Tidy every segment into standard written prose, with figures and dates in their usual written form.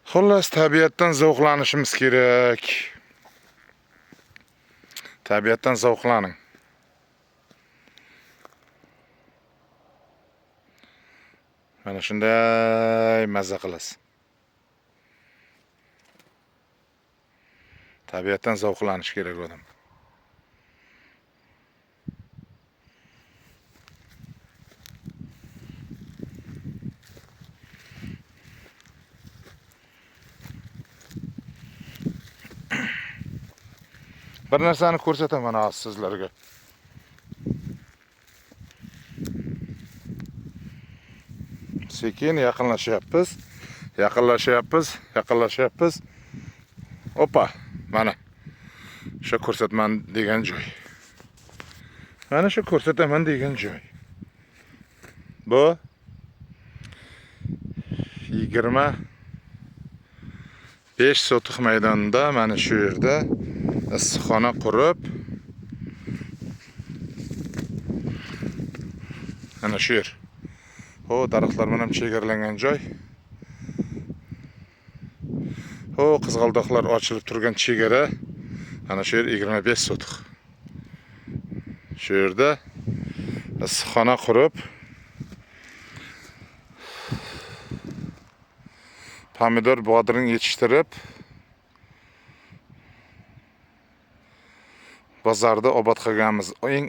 Xullas, tabiatdan zavqlanishimiz kerak. Tabiatdan zavqlaning. Mana shunday mazza qilasiz. Tabiatdan zavqlanish kerak odam. Bir narsani ko'rsataman hozir sizlarga. Sekin yaqinlashyapmiz. Opa, mana shu ko'rsatman degan joy. Mana shu ko'rsataman degan joy. Bu 25 sotiq maydonda mana shu yerda issiqxona qurib, mana shu yer. O daraxtlar bilan chegaralangan joy. O qizg'aldoqlar ochilib turgan chegara. Ana shu yer 25 sotiq. Shu yerda issiqxona qurib, pomidor bodring yetishtirib, bozorda obod qilganmiz. Eng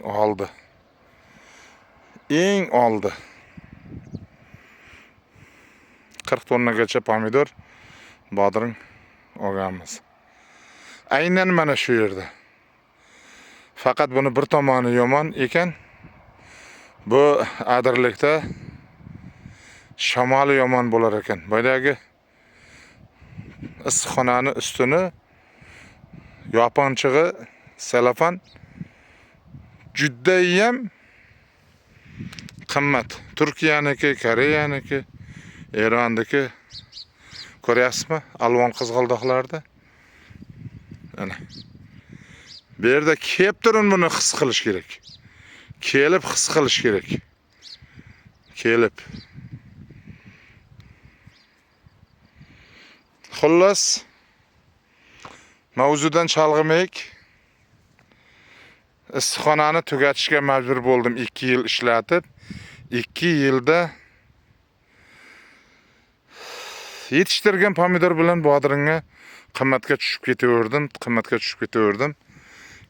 oldi. 40 tonnagacha pomidor bodring olganmiz. Aynan mana shu yerda. Faqat buni bir tomoni yomon ekan. Bu Adirlikda shamoli yomon bo'lar ekan. Boydagi issiqxonani ustini yoponchig'i selofan judayam qimmat. Turkiyaniki, Koreyaniki, Erondagi ko'ryapsizmi? Alvon qizg'aldoqlarda. Ana. Bu yerda kelib turib buni his qilish kerak. Kelib his qilish kerak. Kelib. Xullas, mavzudan chalg'imaylik. Issiqxonani tugatishga majbur bo'ldim 2 yil ishlatib. 2 yilda yetishtirgan pomidor bilan bodringga qimmatga tushib ketaverdim.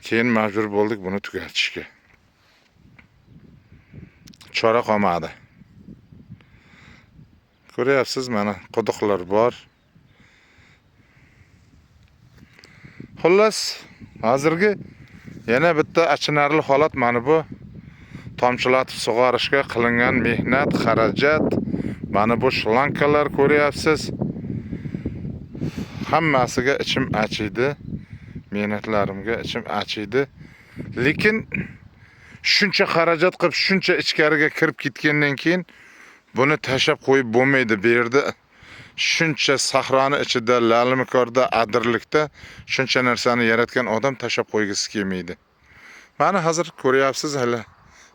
Keyin majbur bo'ldik buni tugatishga. Chora qolmadi. Ko'ryapsiz, mana quduqlar bor. Xullas, hozirgi yana bitta achinarli holat mana bu. Tomchilatib sug'orishga qilingan mehnat, xarajat, mana bu shlankalar ko'ryapsiz. Hammasiga ichim achiydi. Mehnatlarimga ichim achiydi. Lekin shuncha xarajat qilib, shuncha ichkariga kirib ketgandan keyin buni tashab qo'yib bo'lmaydi. Bu yerda shuncha sahroni ichida, Lalimikorda, Adirlikda shuncha narsani yaratgan odam tashab qo'ygisi kelmaydi. Mana hozir ko'ryapsiz, hali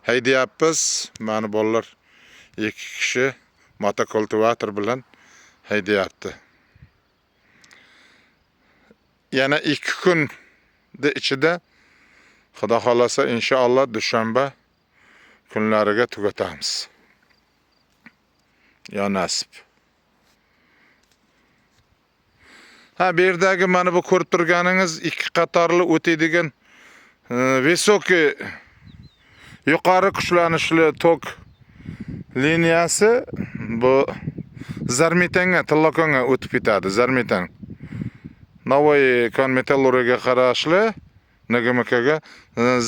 haydayapmiz. Mana bolalar 2 kishi motokultivator bilan haydayapti. Yana 2 kunda ichida Xudo xolasa inshaalloh dushanba kunlariga tugatamiz. Ya nasib. Bu yerdagi mana bu ko'rib turganingiz 2 qatorli o'taydigan visoki yuqori kuchlanishli tok liniyasi bu Zarmitanga, Tillokonga o'tib ketadi. Zarmitan. Navoiy kon-metallurgiyaga qarashli NGMKga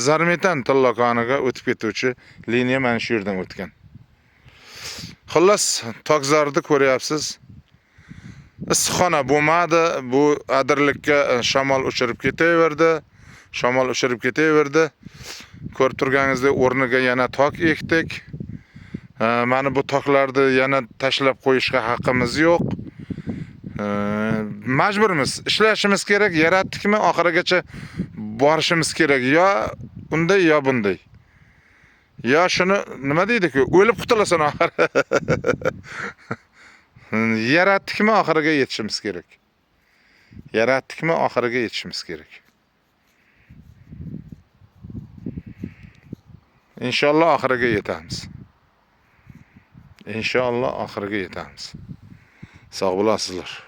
Zarmitan Tillokoniga o'tib ketuvchi liniya mana shu yerdan o'tgan. Xullas, Tokzorni ko'ryapsiz. Issiqxona bo'lmadi. Bu Adirlikka shamol uchirib ketaverdi. Ko'rib turganingizdek o'rniga yana tok ekdik. Mana bu toklarni yana tashlab qo'yishga haqqimiz yo'q. Majburmiz, ishlashimiz kerak, yaratdikmi oxirigacha borishimiz kerak. Yo unday, yo bunday. Yo shuni nima deydi-ku, o'lib qutulasan oxir. Yaratdikmi, oxiriga yetishimiz kerak. Yaratdikmi, oxiriga yetishimiz kerak. İnşallah oxiriga yetamiz. İnşallah oxiriga yetamiz. Sog' bo'lasizlar.